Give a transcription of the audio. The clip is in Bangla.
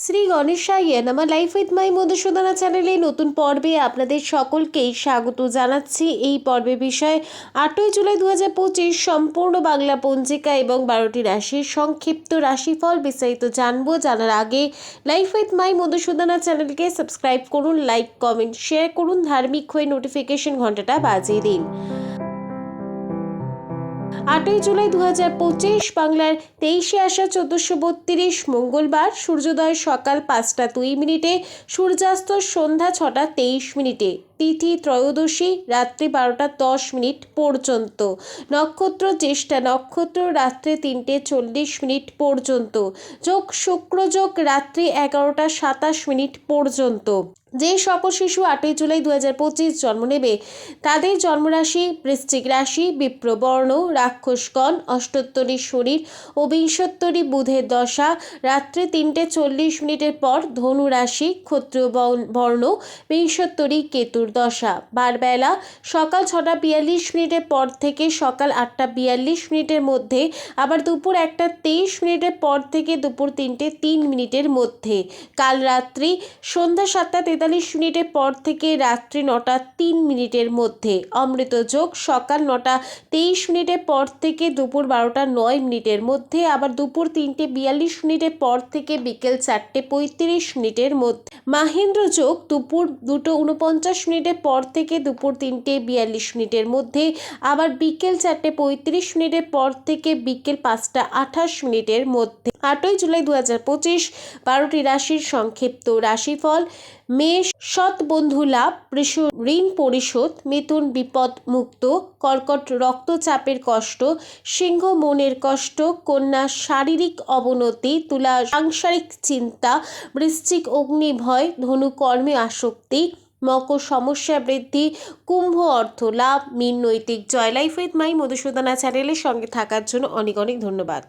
শ্রী গণেশাইয়া আমার লাইফ উইথ মাই মধুসূদনা চ্যানেলে নতুন পর্বে আপনাদের সকলকেই স্বাগত জানাচ্ছি। এই পর্বের বিষয় 8ই জুলাই 2025 সম্পূর্ণ বাংলা পঞ্জিকা এবং 12টি রাশির সংক্ষিপ্ত রাশিফল বিস্তারিত জানবো। জানার আগে লাইফ উইথ মাই মধুসূদনা চ্যানেলকে সাবস্ক্রাইব করুন, লাইক কমেন্ট শেয়ার করুন, ধার্মিক হয়ে নোটিফিকেশন ঘন্টাটা বাজিয়ে দিন। 8ই জুলাই 2025 বাংলার 23শে আষাঢ় 1432 মঙ্গলবার। সূর্যোদয় সকাল 5টা 2 মিনিটে, সূর্যাস্ত সন্ধ্যা 6টা 23 মিনিটে। তিথি ত্রয়োদশী রাত্রি 12টা 10 মিনিট পর্যন্ত। নক্ষত্র জ্যেষ্ঠা নক্ষত্র রাত্রে 3টে 40 মিনিট পর্যন্ত। যোগ শুক্র যোগ রাত্রি 11টা 27 মিনিট পর্যন্ত। যে সকল শিশু 8ই জুলাই 2025 জন্ম নেবে তাদের জন্মরাশি বৃশ্চিক রাশি, বিপ্রবর্ণ, রাক্ষসগণ, অষ্টোত্তরী শরীর ও বিংশোত্তরী বুধের দশা রাত্রে 3টে 40 মিনিটের পর ধনু রাশি, ক্ষত্রিয় বর্ণ, বিংশোত্তরী কেতুর দশা। বারবেলা সকাল 6টা 42 মিনিটের পর থেকে সকাল 8টা 42 মিনিটের মধ্যে, আবার দুপুর 1টা 23 মিনিটের পর থেকে দুপুর 3টে 3 মিনিটের মধ্যে। কাল রাত্রি সন্ধ্যা 7টা 43 মিনিটের পর থেকে রাত্রি 9টা 3 মিনিটের মধ্যে। অমৃত যোগ সকাল 9টা 23 মিনিটের পর থেকে দুপুর 12টা 9 মিনিটের মধ্যে, আবার দুপুর 3টে 42 মিনিটের পর থেকে বিকেল 4টে 35 মিনিটের মধ্যে। মাহেন্দ্র যোগ দুপুর 2টো 49 মিনিটের পর থেকে দুপুর 3টে 42 মিনিটের মধ্যে, আবার বিকেল 4টে 35 মিনিটের পর থেকে বিকেল 5টা 28 মিনিটের মধ্যে। 8ই জুলাই 2025 12টি রাশির সংক্ষিপ্ত রাশিফল। মেষ সৎ বন্ধু লাভ, বৃষ ঋণ পরিশোধ, মিথুন বিপদ মুক্ত, কর্কট রক্তচাপের কষ্ট, সিংহ মনের কষ্ট, কন্যা শারীরিক অবনতি, তুলা সাংসারিক চিন্তা, বৃশ্চিক অগ্নিভয়, ধনু কর্মে আসক্তি, মকর সমস্যা বৃদ্ধি, কুম্ভ অর্থ লাভ, মীন নৈতিক জয়। লাইফ উইথ মাই মধুসূদনা চ্যানেলের সঙ্গে থাকার জন্য অনেক অনেক ধন্যবাদ।